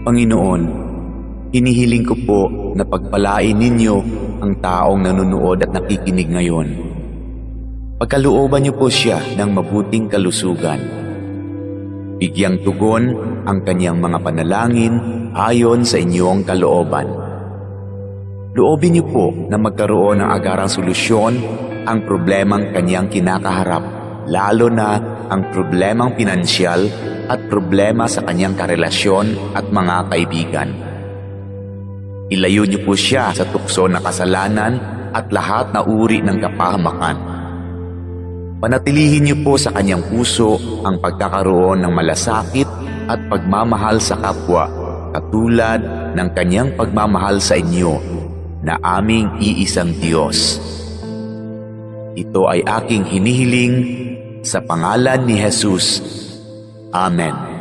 Panginoon, hinihiling ko po na pagpalain ninyo ang taong nanonood at nakikinig ngayon. Pagkalooban niyo po siya ng mabuting kalusugan. Bigyang tugon ang kanyang mga panalangin ayon sa inyong kalooban. Loobin niyo po na magkaroon ng agarang solusyon ang problemang kanyang kinakaharap, lalo na ang problemang pinansyal at problema sa kanyang karelasyon at mga kaibigan. Ilayo niyo po siya sa tukso na kasalanan at lahat na uri ng kapahamakan. Panatilihin niyo po sa kanyang puso ang pagkakaroon ng malasakit at pagmamahal sa kapwa, katulad ng kanyang pagmamahal sa inyo na aming iisang Diyos. Ito ay aking hinihiling sa pangalan ni Jesus. Amen.